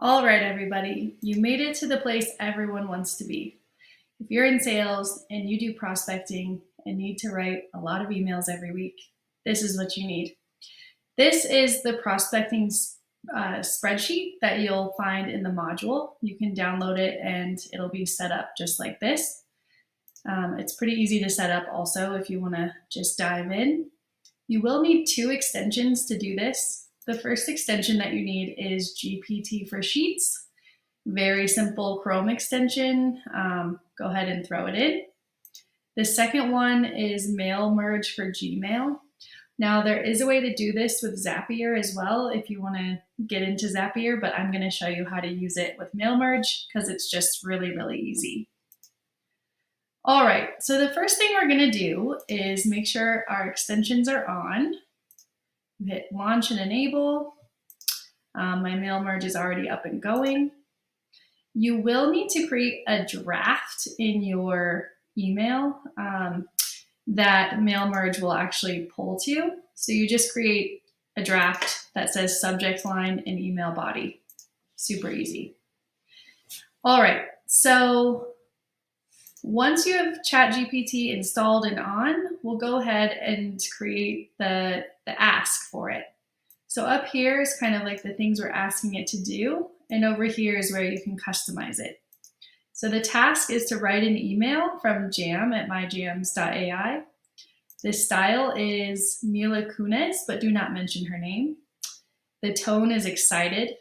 All right, everybody, you made it to the place everyone wants to be. If you're in sales and you do prospecting and need to write a lot of emails every week, this is what you need. This is the prospecting spreadsheet that you'll find in the module. You can download it and it'll be set up just like this. It's pretty easy to set up also if you want to just dive in. You will need 2 extensions to do this. The first extension that you need is GPT for Sheets. Very simple Chrome extension. Go ahead and throw it in. The second one is Mail Merge for Gmail. Now there is a way to do this with Zapier as well if you want to get into Zapier, but I'm going to show you how to use it with Mail Merge because it's just really, really easy. All right, so the first thing we're going to do is make sure our extensions are on. Hit launch and enable. My Mail Merge is already up and going. You will need to create a draft in your email that Mail Merge will actually pull to. So you just create a draft that says subject line and email body. Super easy. All right, so once you have ChatGPT installed and on, we'll go ahead and create the ask for it. So up here is kind of like the things we're asking it to do, and over here is where you can customize it. So the task is to write an email from Jam at Myjams.ai. The style is Mila Kunis, but do not mention her name. The tone is excited.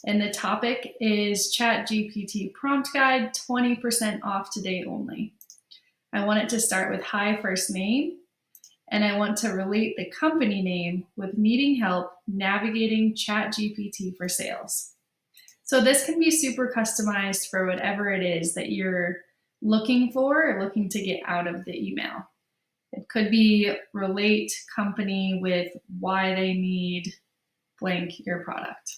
And the topic is ChatGPT prompt guide, 20% off today only. I want it to start with hi first name, and I want to relate the company name with needing help navigating ChatGPT for sales. So this can be super customized for whatever it is that you're looking for or looking to get out of the email. It could be relate company with why they need blank your product.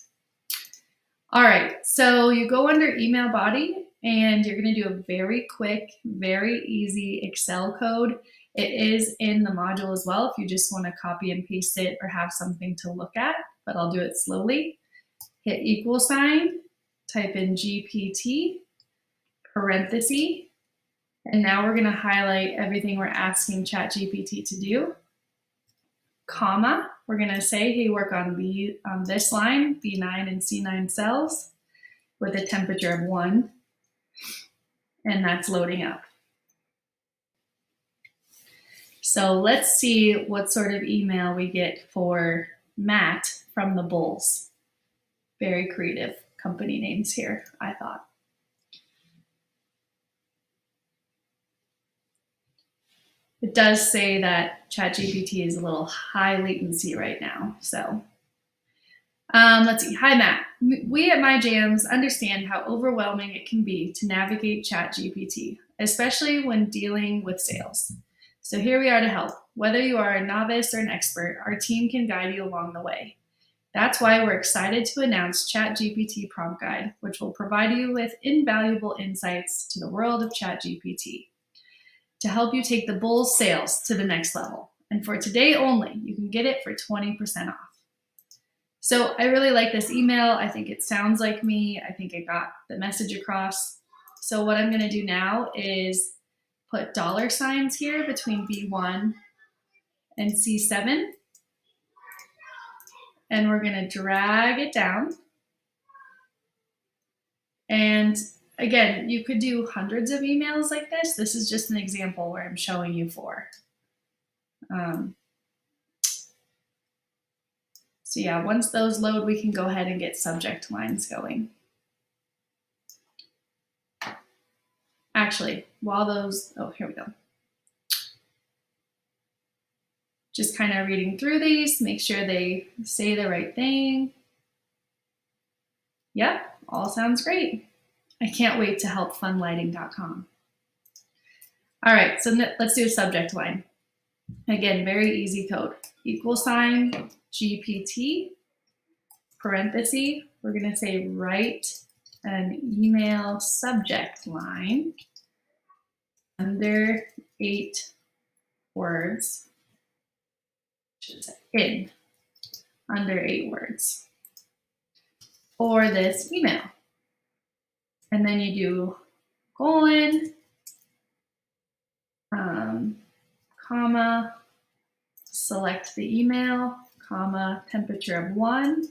All right, so you go under email body and you're going to do a very quick, very easy Excel code. It is in the module as well if you just want to copy and paste it or have something to look at, but I'll do it slowly. Hit equal sign, type in GPT, parenthesis, and now we're going to highlight everything we're asking ChatGPT to do, comma. We're going to say, hey, work on this line, B9 and C9 cells with a temperature of 1, and that's loading up. So let's see what sort of email we get for Matt from the Bulls. Very creative company names here, I thought. It does say that ChatGPT is a little high latency right now. So let's see. Hi, Matt. We at Myjams understand how overwhelming it can be to navigate ChatGPT, especially when dealing with sales. So here we are to help. Whether you are a novice or an expert, our team can guide you along the way. That's why we're excited to announce ChatGPT Prompt Guide, which will provide you with invaluable insights to the world of ChatGPT to help you take the Bulls sales to the next level. And for today only, you can get it for 20% off. So I really like this email. I think it sounds like me. I think it got the message across. So what I'm going to do now is put dollar signs here between B1 and C7. And we're going to drag it down. And again, you could do hundreds of emails like this. This is just an example where I'm showing you 4. So yeah, once those load, we can go ahead and get subject lines going. Actually, while those, oh, here we go. Just kind of reading through these, make sure they say the right thing. Yep, all sounds great. I can't wait to help funlighting.com. All right, so let's do a subject line. Again, very easy code. Equal sign, GPT, parenthesis. We're going to say write an email subject line under 8 words. Should say in under 8 words. or this email. And then you do colon, comma, select the email, comma, temperature of 1.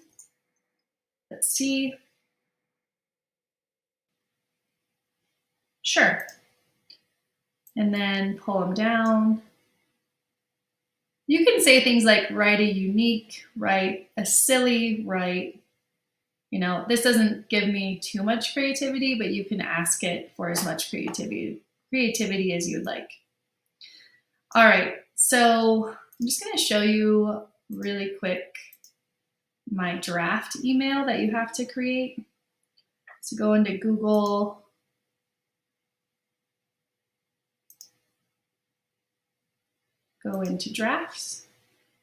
Let's see. Sure. And then pull them down. You can say things like write a unique, write a silly, write, you know, this doesn't give me too much creativity, but you can ask it for as much creativity as you'd like. All right, so I'm just going to show you really quick my draft email that you have to create. So go into Google, go into drafts,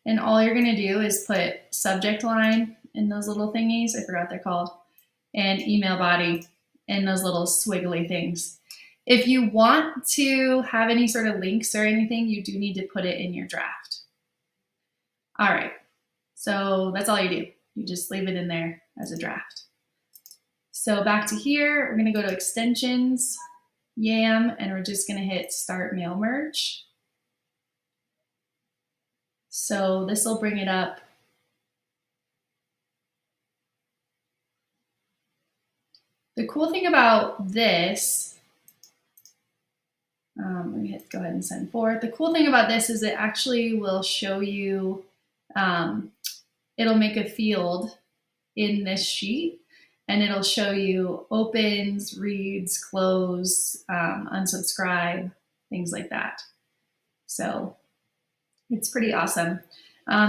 and all you're going to do is put subject line in those little thingies, I forgot they're called, and email body in those little swiggly things. If you want to have any sort of links or anything, you do need to put it in your draft. All right, so that's all you do. You just leave it in there as a draft. So back to here, we're gonna go to extensions, YAM, and we're just gonna hit start mail merge. So this will bring it up. The cool thing about this, let me hit go ahead and send forward. The cool thing about this is it actually will show you, it'll make a field in this sheet and it'll show you opens, reads, close, unsubscribe, things like that. So it's pretty awesome.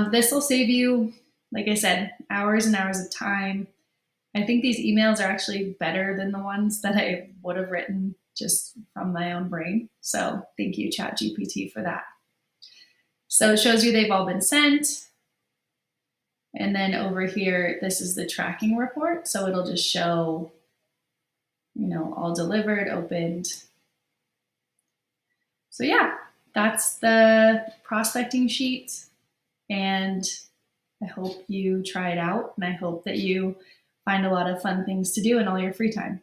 This will save you, like I said, hours and hours of time. I think these emails are actually better than the ones that I would have written just from my own brain. So thank you, ChatGPT, for that. So it shows you they've all been sent. And then over here, this is the tracking report. So it'll just show, you know, all delivered, opened. So yeah, that's the prospecting sheet. And I hope you try it out. And I hope that you find a lot of fun things to do in all your free time.